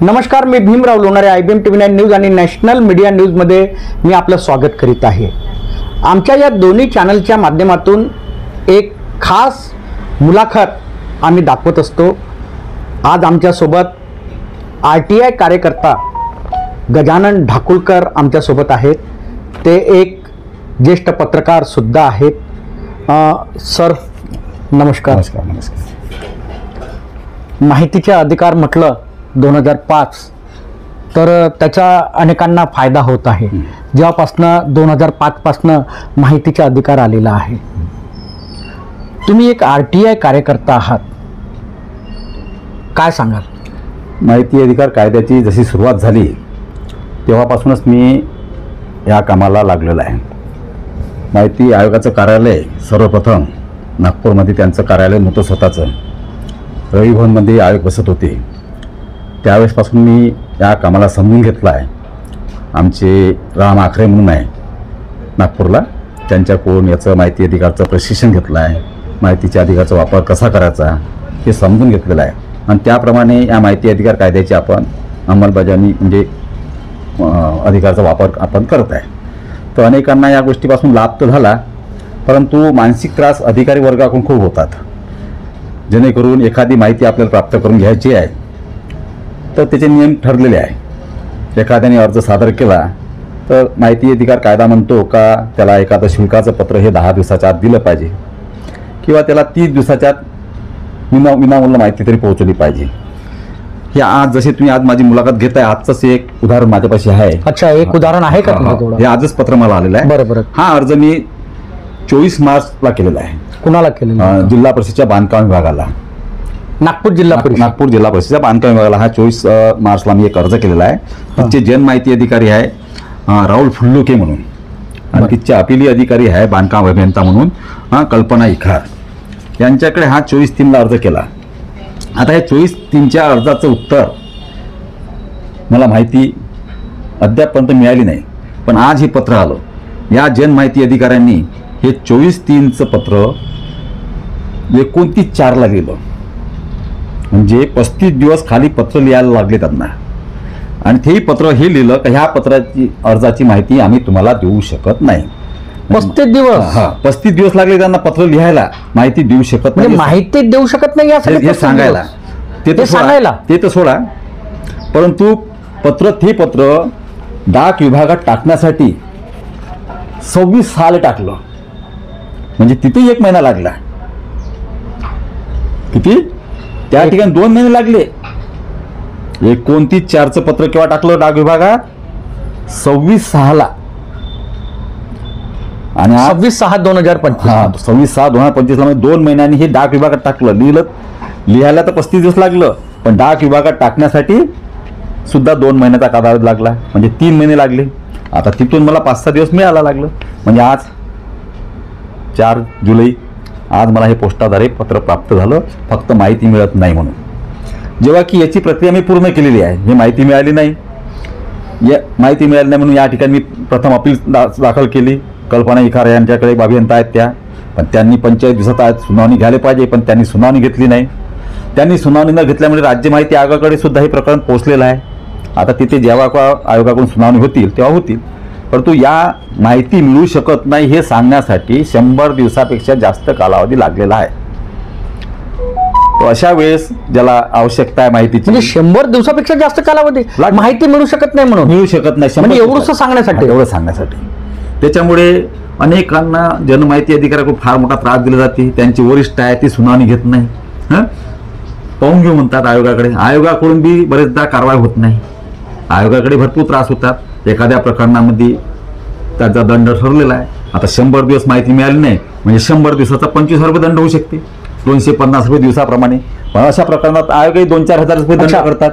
नमस्कार, मी Bhimrao Lonare. IBM TV9 news आणि नॅशनल मीडिया न्यूजमध्ये मी आपलं स्वागत करीत आहे. आमच्या या दोन्ही चॅनलच्या माध्यमातून एक खास मुलाखत आम्ही दाखवत असतो. आज आमच्यासोबत RTI कार्यकर्ता गजानन ढाकुळकर आमच्यासोबत आहेत. ते एक ज्येष्ठ पत्रकार सुद्धा आहेत. सर नमस्कार. नमस्कार. माहितीचे अधिकार म्हटलं 2005 तर त्याचा अनेकांना फायदा होत आहे. जेव्हापासनं 2005 पासनं माहितीचा अधिकार आलेला आहे. तुम्ही एक RTI कार्यकर्ता आहात, काय सांगाल? माहिती अधिकार कायद्याची जशी सुरुवात झाली तेव्हापासूनच मी या कामाला लागलेला आहे. माहिती आयोगाचं कार्यालय सर्वप्रथम नागपूरमध्ये त्यांचं कार्यालय नव्हतं स्वतःचं. रवी भवनमध्ये आयोग बसत होते. त्यावेळेसपासून मी या कामाला समजून घेतला आहे. आमचे राम आखरे म्हणून आहे नागपूरला, त्यांच्याकडून याचं माहिती अधिकारचं प्रशिक्षण घेतलं आहे. माहितीच्या अधिकाराचा वापर कसा करायचा हे समजून घेतलेलं आहे आणि त्याप्रमाणे या माहिती अधिकार कायद्याची आपण अंमलबजावणी म्हणजे अधिकाराचा वापर आपण करत आहे. तर अनेकांना या गोष्टीपासून लाभ तर झाला, परंतु मानसिक त्रास अधिकारी वर्गाकडून खूप होतात. जेणेकरून एखादी माहिती आपल्याला प्राप्त करून घ्यायची आहे तर त्याचे नियम ठरलेले आहे. एखाद्याने अर्ज सादर केला तर माहिती अधिकार कायदा म्हणतो का त्याला एखादं शुल्काचं पत्र हे 10 दिवसाच्या आत दिलं पाहिजे किंवा त्याला 30 दिवसाच्या आत विनामूल्य माहिती तरी पोहोचवली पाहिजे. हे आज जसे तुम्ही आज माझी मुलाखत घेताय, आजच एक उदाहरण माझ्यापाशी आहे. अच्छा, एक उदाहरण आहे का तुमच्याकडे? हे आजच पत्र मला आलेलं आहे. बरोबर. हा अर्ज मी 24 मार्चला केलेला आहे. कुणाला केलेला? जिल्हा परिषदेच्या बांधकाम विभागाला, नागपूर जिल्हा परिषद. नागपूर जिल्हा परिषदेच्या बांधकाम विभागाला हा 24 मार्चला मी एक अर्ज केलेला आहे. तिथचे जनमाहिती अधिकारी आहे राहुल फुल्लुके म्हणून आणि तिथचे अपिली अधिकारी आहे बांधकाम अभियंता म्हणून कल्पना इखार. यांच्याकडे हा 24/3ला अर्ज केला. आता या 24/3च्या अर्जाचं उत्तर मला माहिती अद्यापपर्यंत मिळाली नाही, पण आज हे पत्र आलं. या जनमाहिती अधिकाऱ्यांनी हे 24/3चं पत्र 29/4ला लिहिलं. म्हणजे 35 दिवस खाली पत्र लिहायला लागले त्यांना आणि तेही पत्र हे लिहिलं की ह्या पत्राची अर्जाची माहिती आम्ही तुम्हाला देऊ शकत नाही. 35 दिवस? हा, 35 दिवस लागले त्यांना पत्र लिहायला, माहिती देऊ शकत नाही. माहिती देऊ शकत नाही हे सांगायला, ते सांगायला ते तर सोडा, परंतु ते पत्र डाक विभागात टाकण्यासाठी 26/6 टाकलं. म्हणजे तिथे 1 महिना लागला. किती? त्या ठिकाणी 2 महिने लागले. 29/4चं पत्र केव्हा टाकलं डाक विभागात? 26/6ला. आणि 26/6/2025. हा, 26/6/2025ला म्हणजे 2 महिन्यांनी हे डाक विभागात टाकलं. लिहायला तर 35 दिवस लागलं, पण डाक विभागात टाकण्यासाठी सुद्धा 2 महिन्याचा कालावधी लागला. म्हणजे 3 महिने लागले. आता तिथून मला 5-6 दिवस मिळायला लागलं. म्हणजे आज 4 जुलै, आज मला हे पोस्टाद्वारे पत्र प्राप्त झालं, फक्त माहिती मिळत नाही म्हणून. जेव्हा की याची प्रक्रिया मी पूर्ण केलेली आहे. हे माहिती मिळाली नाही, माहिती मिळाली नाही म्हणून या ठिकाणी मी प्रथम अपील दाखल केली. कल्पना इखार यांच्याकडे अभियंता आहेत त्या, पण त्यांनी 45 दिवसात आज सुनावणी घ्यायला पाहिजे, पण त्यांनी सुनावणी घेतली नाही. त्यांनी सुनावणी न घेतल्यामुळे राज्य माहिती आयोगाकडे सुद्धा हे प्रकरण पोहोचलेलं आहे. आता तिथे जेव्हा आयोगाकडून सुनावणी होतील तेव्हा होतील, परंतु या माहिती मिळू शकत नाही हे सांगण्यासाठी 100 दिवसापेक्षा जास्त कालावधी लागलेला आहे. तो अशा वेळेस ज्याला आवश्यकता आहे माहितीची, म्हणजे 100 दिवसापेक्षा जास्त कालावधी माहिती मिळू शकत नाही म्हणून मिळू शकत नाही. म्हणजे एवढंच सांगण्यासाठी. त्याच्यामुळे अनेकांना जनमाहिती अधिकाऱ्याकडून फार मोठा त्रास दिला जाते. त्यांची वरिष्ठ आहे ती सुनावणी घेत नाही, पाहून घेऊ म्हणतात आयोगाकडे. आयोगाकडून बी बरेचदा कारवाई होत नाही. आयोगाकडे भरपूर त्रास होतात. एखाद्या प्रकरणामध्ये त्याचा दंड ठरलेला आहे. आता 100 दिवस माहिती मिळाली नाही म्हणजे 100 दिवसाचा 25,000 रुपये दंड होऊ शकते, 250 रुपये दिवसाप्रमाणे. पण अशा प्रकरणात आयोगही 2-4 हजार रुपये दंड करतात.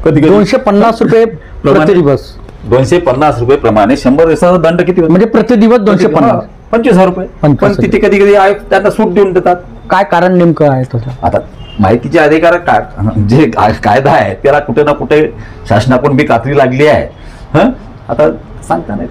कधी 250 रुपये प्रति दिवस, 250 रुपये प्रमाणे 100 दिवसाचा दंड किती म्हणजे प्रति दिवस 250, 25,000 रुपये. पण तिथे कधी कधी आयोग त्यांना सूट देऊन देतात. काय कारण नेमकं आहे त्याचं? आता माहितीचे अधिकार जे कायदा आहे त्याला कुठे ना कुठे शासनाकडून बी कात्री लागली आहे. आता सांगता नाही.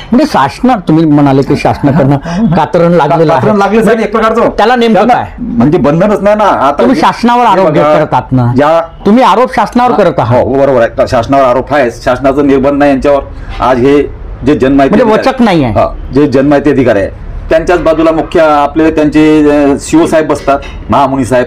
म्हणजे शासना तुम्ही म्हणाले की शासनाकडनं कातरण लागलेलं आहे. कात्रण लागले साहेब एक प्रकारचं. त्याला नेमकं त्यांना काय? म्हणजे बंधनच नाही ना. आता तुम्ही शासनावर आरोप बघा, करत आहात ना. ज्या तुम्ही आरोप शासनावर करत आहात. हो बरोबर आहे. शासनावर आरोप आहे. शासनाचं निर्बंध नाही यांच्यावर. आज हे जे जनमाहिती म्हणजे वचक नाही आहे. जे जनमाहिती अधिकारी आहे त्यांच्याच बाजूला मुख्य आपले त्यांचे शिवसाहेब बसतात, महामुनी साहेब.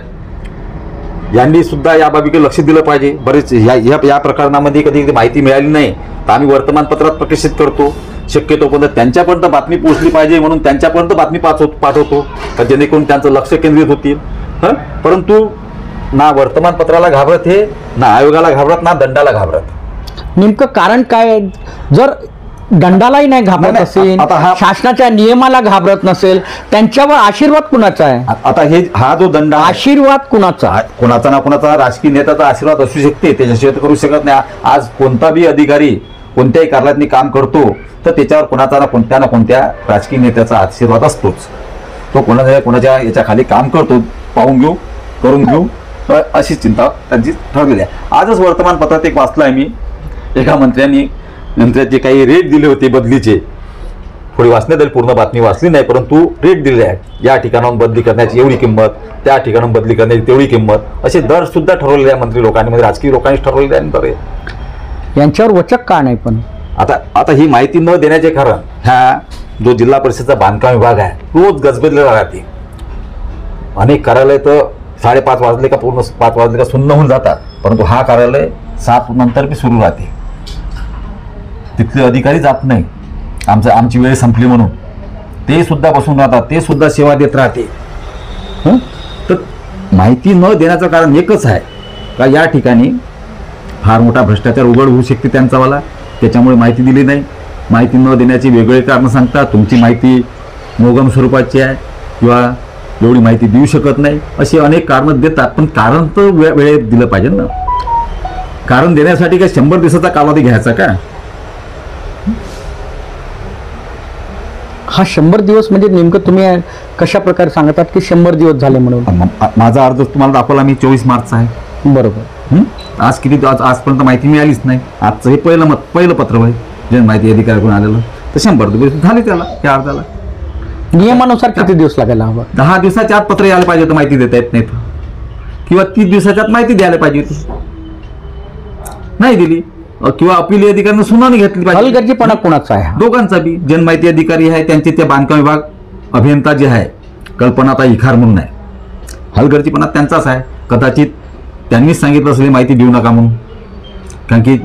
यांनी सुद्धा या बाबीकडे लक्ष दिलं पाहिजे. बरेच या प्रकरणामध्ये कधी माहिती मिळाली नाही तर आम्ही वर्तमानपत्रात प्रकाशित करतो. शक्यतो पण त्यांच्यापर्यंत बातमी पोहोचली पाहिजे म्हणून त्यांच्यापर्यंत बातमी पाठवतो का जेणेकरून त्यांचं लक्ष केंद्रित होतील. परंतु ना वर्तमानपत्राला घाबरत हे, ना आयोगाला घाबरत, ना दंडाला घाबरत. नेमकं कारण काय? जर दंडालाही नाही घाबरत नाही, असेल, आता हा- शासनाच्या नियमाला घाबरत नसेल, त्यांच्यावर आशीर्वाद कुणाचा आहे? आता हा जो दंड आहे, आशीर्वाद कुणाचा? कोणाचा ना कोणाचा राजकीय नेत्याचा आशीर्वाद असू शकते, त्याच्याशिवाय करू शकत नाही. आज कोणता बी अधिकारी कोणत्याही कार्यालयात काम करतो तर त्याच्यावर कोणाचा ना कोणत्या राजकीय नेत्याचा आशीर्वाद असतोच. तो कोणाच्या याच्या खाली काम करतो, पाहून घेऊ, करून घेऊ, अशी चिंता त्यांची ठरलेली आहे. आजच वर्तमानपत्रात एक वाचलं आहे मी, एका मंत्र्यांचे काही रेट दिले होते बदलीचे. थोडी वाचण्यात आली, पूर्ण बातमी वाचली नाही, परंतु रेट दिले आहेत. या ठिकाणाहून बदली करण्याची एवढी किंमत, त्या ठिकाणाहून बदली करण्याची तेवढी किंमत, असे दर सुद्धा ठरवलेले आहे मंत्री लोकांनी, म्हणजे राजकीय लोकांनी ठरवलेले आहे दर. यांच्यावर वचक का नाही? पण आता ही माहिती न देण्याचे कारण, ह्या जो जिल्हा परिषदचा बांधकाम विभाग आहे रोज गजबजलेला राहते. अनेक कार्यालय तर 5:30 वाजले का पूर्ण 5 वाजले का सुन्न होऊन जातात, परंतु हा कार्यालय 7 नंतर बी सुरू राहते. तिथले अधिकारी जात नाही, आमची वेळ संपली म्हणून ते सुद्धा बसून राहतात, ते सुद्धा सेवा देत राहते. तर माहिती न देण्याचं कारण एकच आहे का या ठिकाणी फार मोठा भ्रष्टाचार उघड होऊ शकते त्यांचावाला, त्याच्यामुळे माहिती दिली नाही. माहिती न देण्याची वेगळे कारण सांगतात, तुमची माहिती मोगम स्वरूपाची आहे किंवा एवढी माहिती देऊ शकत नाही, अशी अनेक कारणं देतात. पण कारण तर वेळेत दिलं पाहिजे ना. कारण देण्यासाठी काय 100 दिवसाचा कालावधी घ्यायचा का? हा 100 दिवस म्हणजे नेमकं तुम्ही कशा प्रकारे सांगतात की 100 दिवस झाले म्हणून? माझा अर्ज तुम्हाला दाखवला मी 24 मार्चचा आहे. बरोबर. आज आजपर्यंत माहिती मिळालीच नाही. आजचं हे पहिलं पत्र आहे जे माहिती अधिकाऱ्याकडून आलेलं, तर 100 दिवस झाले त्याला, त्या अर्जाला. नियमानुसार किती दिवस लागायला हवा? 10 दिवसाच्या आत पत्र यायला पाहिजे होतं, माहिती देता येत नाही. किंवा 30 दिवसाच्या आत माहिती द्यायला पाहिजे होती, नाही दिली. किंवा अपील अधिकाऱ्यांना सुनावणी घेतली पाहिजे. हलगर्जीपणा कुणाचा आहे? दोघांचा बी. जनमाहिती अधिकारी आहे त्यांचे ते बांधकाम विभाग अभियंता जे आहे कल्पनाताई इखार म्हणून आहे, हलगर्जीपणा त्यांचाच आहे. कदाचित त्यांनीच सांगितलं असेल माहिती देऊ नका म्हणून, कारण की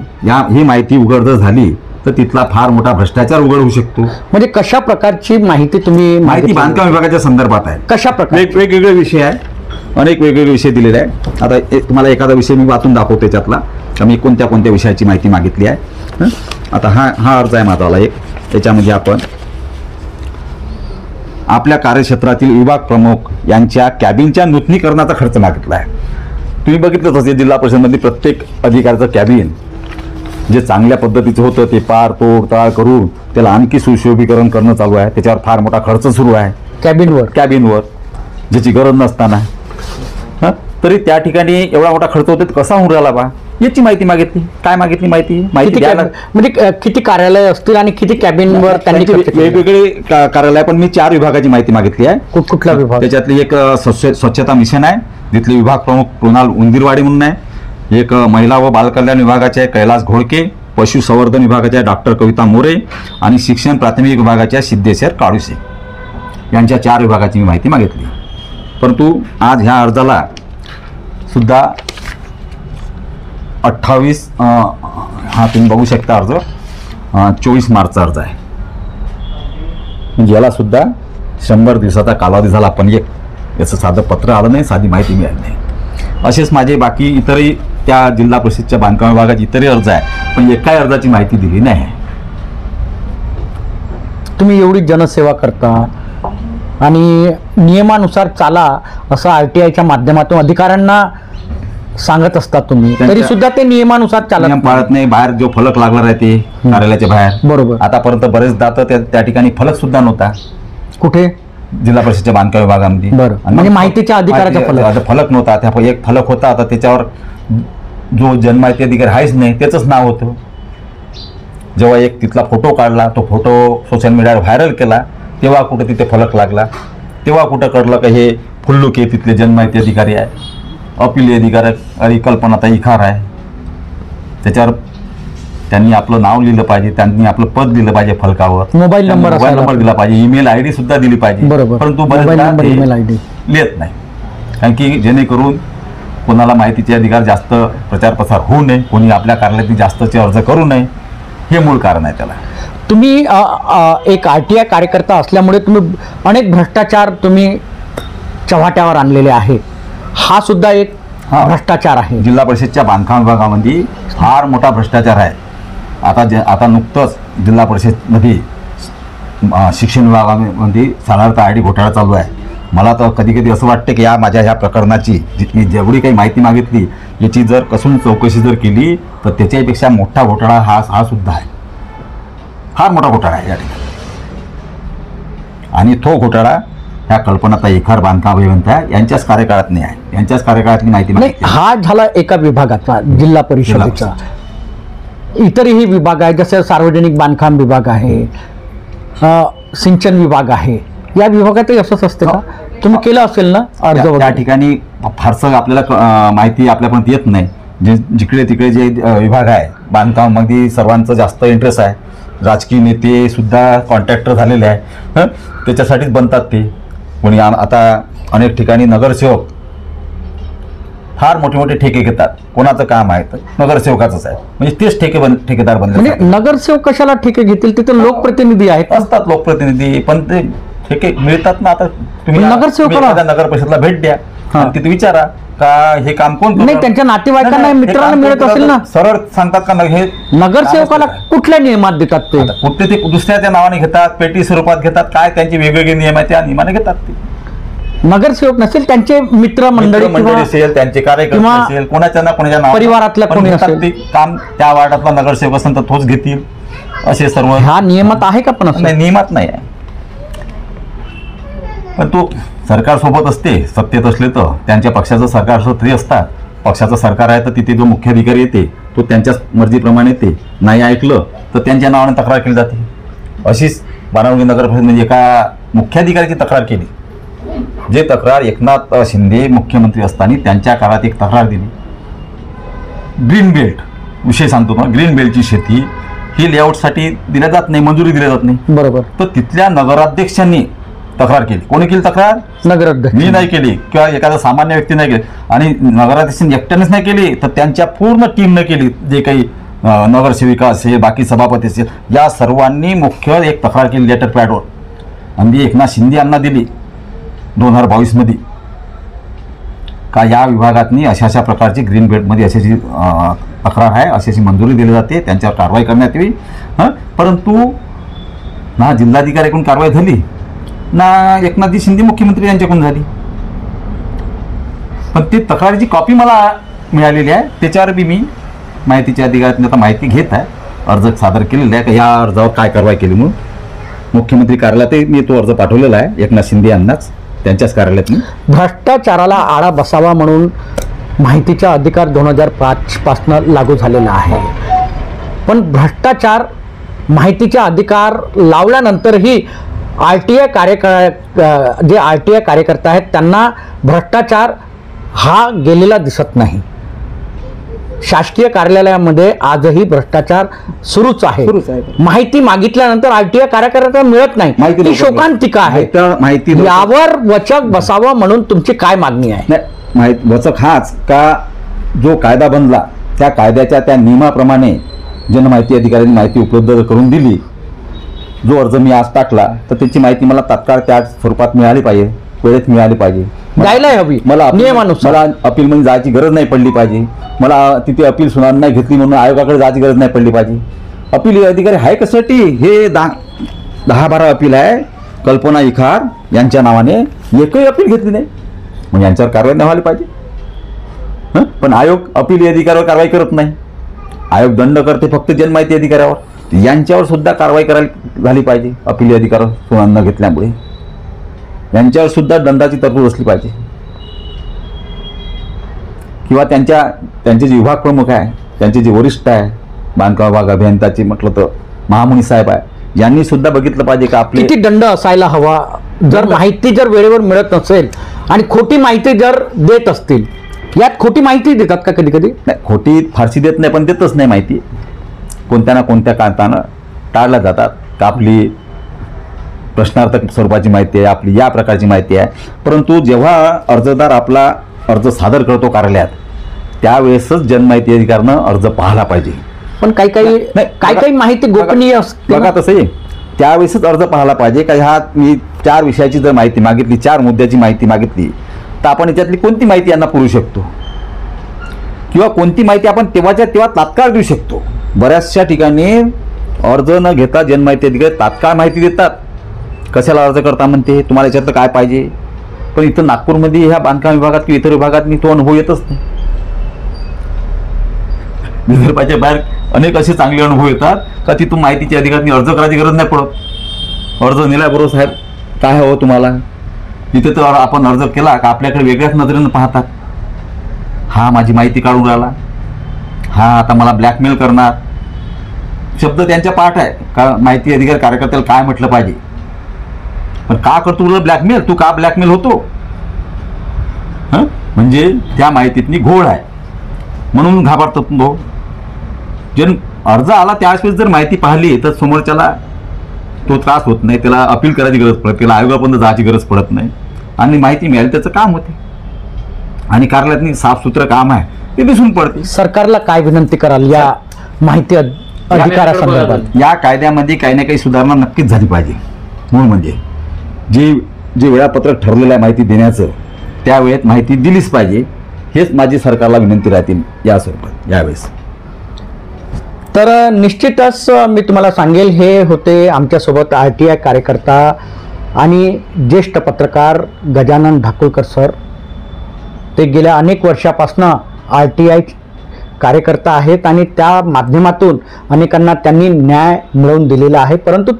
ही माहिती उघड जर झाली तर तिथला फार मोठा भ्रष्टाचार उघड होऊ शकतो. म्हणजे कशा प्रकारची माहिती तुम्ही माहिती बांधकाम विभागाच्या संदर्भात आहे. कशा प्रकारे? वेगवेगळे विषय आहे, अनेक वेगवेगळे विषय दिलेले आहे. आता तुम्हाला एखादा विषय मी वाचून दाखवतो त्याच्यातला, का मी कोणत्या विषयाची माहिती मागितली आहे. आता हा अर्ज आहे माझावाला एक. त्याच्यामध्ये आपण आपल्या कार्यक्षेत्रातील विभाग प्रमुख यांच्या कॅबिनच्या नूतनीकरणाचा खर्च मागितला आहे. तुम्ही बघितलंच असेल जिल्हा परिषदमधली प्रत्येक अधिकाऱ्याचं कॅबिन जे चांगल्या पद्धतीचं होतं ते पार तोडताळ करून त्याला आणखी सुशोभीकरण करणं चालू आहे. त्याच्यावर फार मोठा खर्च सुरू आहे कॅबिनवर ज्याची गरज नसताना. तरी त्या ठिकाणी एवढा मोठा खर्च होतो, कसा होऊन राहिला बा याची माहिती मागितली. काय मागितली? माहिती द्यायला म्हणजे किती कार्यालय असतील आणि किती कॅबिनवर त्यांनी वेगवेगळे कार्यालय, पण मी 4 विभागाची माहिती मागितली आहे. कुठला विभाग? त्याच्यातली एक स्वच्छता मिशन आहे, तिथले विभाग प्रमुख कृणाल उंदीरवाडी म्हणून आहे. एक महिला व बालकल्याण विभागाचे आहे कैलास घोडके, पशुसंवर्धन विभागाचे आहे डॉक्टर कविता मोरे आणि शिक्षण प्राथमिक विभागाच्या सिद्धेश्वर काळुसे, यांच्या 4 विभागाची मी माहिती मागितली. परंतु आज ह्या अर्जाला सुद्धा 28 हा तुम्ही बघू शकता अर्ज 24 मार्चचा अर्ज आहे. म्हणजे याला सुद्धा 100 दिवसाचा कालावधी झाला, पण याचं साधं पत्र आलं नाही, साधी माहिती मिळाली नाही. असेच माझे बाकी इतरही त्या जिल्हा परिषदच्या बांधकाम विभागाचे इतरही अर्ज आहे, पण एकाही अर्जाची माहिती दिली नाही. तुम्ही एवढी जनसेवा करता आणि नियमानुसार चाला असं RTIच्या माध्यमातून अधिकाऱ्यांना सांगत असतात तुम्ही, तरी सुद्धा ते नियमानुसार नियम पाळत नाही. बाहेर जो फलक लागला राहते कार्यालयाच्या बाहेर, बरोबर, आतापर्यंत बरेचदा तर त्या ठिकाणी फलक सुद्धा नव्हता. कुठे? जिल्हा परिषदच्या बांधकाम विभागामध्ये. म्हणजे माहितीच्या अधिकाराचा फलक नव्हता. त्या एक फलक होता, आता त्याच्यावर जो जनमाहिती अधिकारी आहेच नाही त्याचंच नाव होतं. जेव्हा एक तिथला फोटो काढला, तो फोटो सोशल मीडियावर व्हायरल केला, तेव्हा कुठं तिथे फलक लागला, तेव्हा कुठं कळलं का हे फुल्लुके तिथले जनमाहिती अधिकारी आहे, अपील अधिकारी कल्पनाताई इखार आहे. त्याच्यावर त्यांनी आपलं नाव लिहिलं पाहिजे, त्यांनी आपलं पद दिलं पाहिजे फलकावर, मोबाईल नंबर दिला पाहिजे, ईमेल आयडी सुद्धा दिली पाहिजे. बरोबर. परंतु मोबाईल नंबर, ईमेल आयडी लिहित नाही, कारण की जेणेकरून कोणाला माहितीचे अधिकार जास्त प्रचार प्रसार होऊ नये, कोणी आपल्या कार्यालयात जास्तचे अर्ज करू नये, हे मूळ कारण आहे त्याला. तुम्ही एक RTI कार्यकर्ता असल्यामुळे तुम्ही अनेक भ्रष्टाचार तुम्ही चव्हाट्यावर आणलेले आहे. हा सुद्धा एक भ्रष्टाचार आहे. जिल्हा परिषदच्या बांधकाम विभागामध्ये फार मोठा भ्रष्टाचार आहे. आता नुकतंच जिल्हा परिषदमध्ये शिक्षण विभागामध्ये साधारणतः ID घोटाळा चालू आहे. मला तर कधी कधी असं वाटतं की माझ्या ह्या प्रकरणाची मी जेवढी काही माहिती मागितली याची जर कसून चौकशी जर केली तर त्याच्यापेक्षा मोठा घोटाळा हा सुद्धा आहे. फार मोठा घोटाळा आहे या ठिकाणी. आणि तो घोटाळा ह्या कल्पनाताई इखार बांधकाम अभियंता यांच्याच कार्यकाळात नाही आहे. यांच्याच कार्यकाळातली माहिती नाही. हा झाला एका विभागाचा, जिल्हा परिषदेचा. इतरही विभाग आहे, जसे सार्वजनिक बांधकाम विभाग आहे, सिंचन विभाग आहे. या विभागातही असंच असते का? तुम्ही केलं असेल ना अर्ज वगैरे? त्या ठिकाणी फारसं आपल्याला माहिती आपल्यापर्यंत येत नाही. जिकडे तिकडे जे विभाग आहे बांधकामामध्ये सर्वांचं जास्त इंटरेस्ट आहे. राजकीय नेते सुद्धा कॉन्ट्रॅक्टर झालेले आहे, त्याच्यासाठीच बनतात ते. कोणी आता अनेक ठिकाणी नगरसेवक फार मोठे मोठे ठेके घेतात. कोणाचं काम आहे तर नगरसेवकाचंच आहे, म्हणजे तेच ठेकेदार बनले. म्हणजे नगरसेवक कशाला ठेके घेतील? तिथे लोकप्रतिनिधी आहेत. असतात लोकप्रतिनिधी, पण ते ठेके मिळतात ना. आता तुम्ही नगरसेवकाला नगर परिषदला भेट द्या, तिथे विचारा का हे काम कोण नाही, त्यांच्या नातेवाईकांना मित्रांना मिळत असेल ना. सरळ सांगतात का हे नगरसेवकाला कुठल्या नियमात देतात ते? कुठले ते दुसऱ्याच्या नावाने घेतात, पेटी स्वरूपात घेतात, काय त्यांचे वेगवेगळे नियम आहेत त्या नियमाने घेतात ते. नगरसेवक नसेल, त्यांचे मित्रमंडळी असेल, त्यांचे कार्यकर्ते असेल, कोणाच्या ना कोणाच्या नावाने परिवारातला कोणी असेल ते काम त्या वार्डातला नगरसेवक असेल तर तोच घेतील, असे सर्व. हा नियमात आहे का? पण नाही, नियमात नाही आहे. पण तो सरकारसोबत असते, सत्तेत असले तर त्यांच्या पक्षाचं सरकारसोबत तरी असतात. पक्षाचं सरकार आहे तर तिथे जो मुख्याधिकारी येते तो त्यांच्याच मर्जीप्रमाणे येते. नाही ऐकलं तर त्यांच्या नावाने तक्रार केली जाते. अशीच बारामती नगर परिषदेमध्ये एका मुख्याधिकाऱ्याची तक्रार केली. जे तक्रार एकनाथ शिंदे मुख्यमंत्री असताना त्यांच्या काळात एक तक्रार दिली. ग्रीन बेल्ट विषय सांगतो ना, ग्रीन बेल्टची शेती ही लेआउटसाठी दिल्या जात नाही, मंजुरी दिल्या जात नाही. बरोबर. तर तिथल्या नगराध्यक्षांनी तक्रार केली. कोणी केली तक्रार? नगराध्यक्ष. मी नाही केली किंवा एखादा सामान्य व्यक्ती नाही केली, आणि नगराध्यक्षांनी एकट्यानेच नाही केली तर त्यांच्या पूर्ण टीमनं केली. जे काही नगरसेविका असेल, बाकी सभापती असेल, या सर्वांनी मुख्य एक तक्रार केली लेटर पॅडवर, आणि ती एकनाथ शिंदे यांना दिली 2022 मध्ये का या विभागातनी अशा प्रकारची ग्रीन बेल्टमध्ये अशाची तक्रार आहे, अशाची मंजुरी दिली जाते, त्यांच्यावर कारवाई करण्यात यावी. परंतु ना जिल्हाधिकाऱ्याकडून कारवाई झाली ना एकनाथजी शिंदे मुख्यमंत्री यांच्याकडून झाली. पण ती तक्रारीची कॉपी मला मिळालेली आहे, त्याच्यावर बी मी माहितीच्या अधिकाऱ्यांनी आता माहिती घेत आहे. अर्ज सादर केलेला आहे का या अर्जावर काय कारवाई केली म्हणून मुख्यमंत्री कार्यालयात मी तो अर्ज पाठवलेला आहे एकनाथ शिंदे यांनाच, त्यांच्याच कार्यालयात. भ्रष्टाचाराला आळा बसावा म्हणून माहितीचा अधिकार 2005 पासून लागू झालेला आहे. पण भ्रष्टाचार माहितीचा अधिकार लावल्यानंतरही RTI कार्यकर्ता आहेत त्यांना भ्रष्टाचार हा गेलेला दिसत नाही. शासकीय कार्यालयामध्ये आजही भ्रष्टाचार सुरूच आहे. माहिती मागितल्यानंतर RTI कार्यकर्ता मिळत नाही, ही शोकांतिका आहे. यावर वचक बसावं म्हणून तुमची काय मागणी आहे? वचक हाच का जो कायदा बनला त्या कायद्याच्या त्या नियमाप्रमाणे जनमाहिती अधिकाऱ्यांनी माहिती उपलब्ध करून दिली. जो अर्ज मी आज टाकला तर त्याची माहिती मला तात्काळ त्या स्वरूपात मिळाली पाहिजे, वेळेत मिळाली पाहिजे, द्यायला हवी. मला नियमानुसार मला अपीलमध्ये जायची गरज नाही पडली पाहिजे. मला तिथे अपील सुनावणी नाही घेतली म्हणून आयोगाकडे जायची गरज नाही पडली पाहिजे. अपील अधिकारी आहे कशासाठी? हे 10-12 अपील आहे कल्पना इखार यांच्या नावाने, एकही अपील घेतली नाही, मग यांच्यावर कारवाई नाही व्हायला पाहिजे. पण आयोग अपील अधिकाऱ्यावर कारवाई करत नाही. आयोग दंड करते फक्त जनमाहिती अधिकाऱ्यावर. यांच्यावर सुद्धा कारवाई करायला झाली पाहिजे. अपील अधिकार सुनावणी न घेतल्यामुळे यांच्यावर सुद्धा दंडाची तरतूद असली पाहिजे. किंवा त्यांचे जे विभाग प्रमुख आहे, त्यांचे जे वरिष्ठ आहे, बांधकाम विभाग अभियंताचे म्हटलं तर महामुनी साहेब आहे, यांनी सुद्धा बघितलं पाहिजे का आपले किती दंड असायला हवा जर माहिती जर वेळेवर मिळत नसेल आणि खोटी माहिती जर देत असतील. यात खोटी माहिती देतात का कधी कधी? नाही, खोटी फारशी देत नाही, पण देतच नाही माहिती. कोणत्या ना कोणत्या कारणानं टाळल्या जातात का आपली प्रश्नार्थक स्वरूपाची माहिती आहे, आपली या प्रकारची माहिती आहे. परंतु जेव्हा अर्जदार आपला अर्ज सादर करतो कार्यालयात, त्यावेळेसच जनमाहिती अधिकारानं अर्ज पाहायला पाहिजे. पण काही माहिती गोपनीय असते. बघा तसं आहे, त्यावेळेसच अर्ज पाहायला पाहिजे का ह्या मी 4 विषयाची जर माहिती मागितली, 4 मुद्द्याची माहिती मागितली, तर आपण याच्यातली कोणती माहिती यांना पुरवू शकतो किंवा कोणती माहिती आपण तेव्हाच्या तेव्हा तात्काळ देऊ शकतो. बऱ्याचशा ठिकाणी अर्ज न घेता जनमाहिती अधिकारी तात्काळ माहिती देतात. कशाला अर्ज करता म्हणते, तुम्हाला याच्यातलं काय पाहिजे. पण इथं नागपूरमध्ये ह्या बांधकाम विभागात किंवा इतर विभागात मी तो अनुभव येतच नाही. विदर्भाच्या बाहेर अनेक असे चांगले अनुभव येतात का तिथून माहितीची अधिकाऱ्यांनी अर्ज करायची गरज नाही पडत. अर्ज नेल्याबरोबर साहेब काय हवं तुम्हाला, इथे तर आपण अर्ज केला का आपल्याकडे वेगळ्याच नजरेनं पाहतात. हा माझी माहिती काढून राहिला, हा आता मला ब्लॅकमेल करणार. शब्द त्यांच्या पाठ आहे का माहिती अधिकारी कार्यकर्त्याला काय म्हटलं पाहिजे. पण का करतो तुला ब्लॅकमेल, तू का ब्लॅकमेल होतो. म्हणजे त्या माहितीतनी घोळ आहे म्हणून घाबरतो तो. जन अर्ज आला त्यावेळेस जर माहिती पाहिली तर समोरच्याला तो त्रास होत नाही, त्याला अपील करायची गरज पडत, त्याला आयोगापर्यंत जायची गरज पडत नाही आणि माहिती मिळाली त्याचं काम होते आणि कार्यालयातनी साफसुथरं काम आहे ते दिसून पडते. सरकारला काय विनंती कराल या माहिती अधिकारासंदर्भात? या कायद्यामध्ये काही ना काही सुधारणा नक्कीच झाली पाहिजे. मूळ म्हणजे जे वेळापत्रक ठरलेलं आहे माहिती देण्याचं, त्या वेळेत माहिती दिलीच पाहिजे. हेच माझी सरकारला विनंती राहतील या स्वरूपात यावेळेस. तर निश्चितच मी तुम्हाला सांगेल, हे होते आमच्यासोबत RTI कार्यकर्ता आणि ज्येष्ठ पत्रकार गजानन ढाकुळकर सर. ते गेल्या अनेक वर्षापासून RTI कार्यकर्ता आहेत आणि त्या माध्यमातून अनेकांना त्यांनी न्याय मिळवून दिलेला आहे. परंतु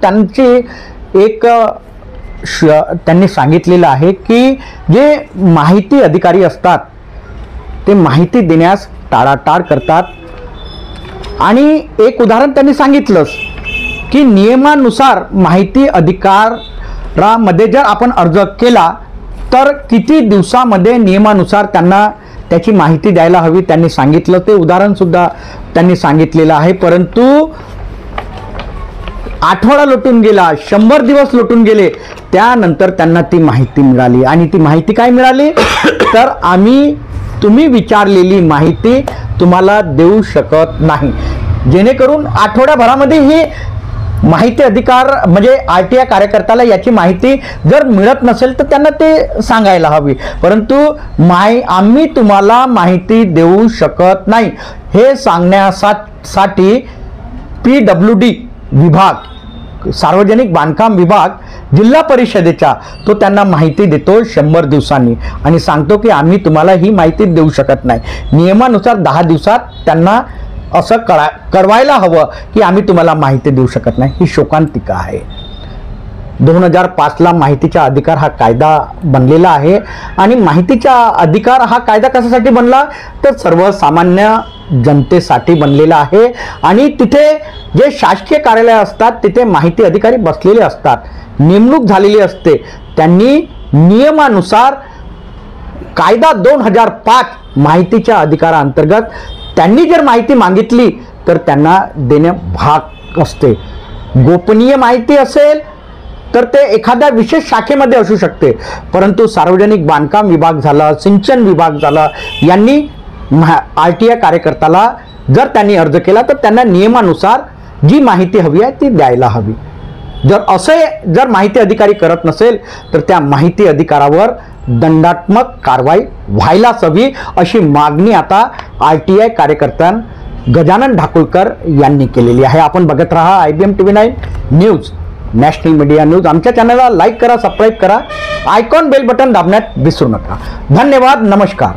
त्यांनी सांगितलेलं आहे की जे माहिती अधिकारी असतात ते माहिती देण्यास टाळाटाळ करतात. आणि एक उदाहरण त्यांनी सांगितलंच की नियमानुसार माहिती अधिकारामध्ये जर आपण अर्ज केला तर किती दिवसामध्ये नियमानुसार त्यांना त्याची माहिती द्यायला हवी त्यांनी सांगितलं. ते उदाहरणसुद्धा त्यांनी सांगितलेलं आहे. परंतु आठवडा लोटून गेला, 100 दिवस लोटून गेले, त्यानंतर त्यांना ती माहिती मिळाली. आणि ती माहिती काय मिळाली तर तुम्ही विचारलेली माहिती तुम्हाला देऊ शकत नाही. जेणेकरून आठवड्याभरामध्ये ही माहिती अधिकार म्हणजे RTI कार्यकर्त्याला याची माहिती जर मिळत नसेल तर त्यांना ते सांगायला हवी. परंतु आम्ही तुम्हाला माहिती देऊ शकत नाही हे सांगण्यासाठी PWD विभाग, सार्वजनिक बांधकाम विभाग जिल्हा परिषदेचा तो त्यांना माहिती देतो 100 दिवसांनी आणि सांगतो की आम्ही तुम्हाला ही माहिती देऊ शकत नाही. नियमानुसार 10 दिवसात त्यांना असं कळवायला हवं की आम्ही तुम्हाला माहिती देऊ शकत नाही. ही शोकांतिका आहे. 2005ला माहितीचा अधिकार हा कायदा बनलेला आहे आणि माहितीचा अधिकार हा कायदा कशासाठी बनला तर सर्वसामान्य जनतेसाठी बनलेला आहे. आणि तिथे जे शासकीय कार्यालय असतात तिथे माहिती अधिकारी बसलेले असतात, नेमणूक झालेली असते. त्यांनी नियमानुसार कायदा 2005 माहितीच्या अधिकाराअंतर्गत त्यांनी जर माहिती मागितली तर त्यांना देणे भाग असते. गोपनीय माहिती असेल तर ते एखाद्या विशेष शाखेमध्ये असू शकते. परंतु सार्वजनिक बांधकाम विभाग झाला, सिंचन विभाग झाला, यांनी RTI कार्यकर्त्याला जर त्यांनी अर्ज केला तर त्यांना नियमानुसार जी माहिती हवी आहे ती द्यायला हवी. जर माहिती अधिकारी करत नसेल तर त्या माहिती अधिकारावर दंडात्मक कारवाई व्हायलाच हवी अशी मागणी आता RTI कार्यकर्त्यां गजानन ढाकुळकर यांनी केलेली आहे. आपण बघत राहा IBM TV9 news, national media news. आमच्या चॅनलला लाईक करा, सबस्क्राईब करा, आयकॉन बेल बटन दाबण्यात विसरू नका. धन्यवाद. नमस्कार.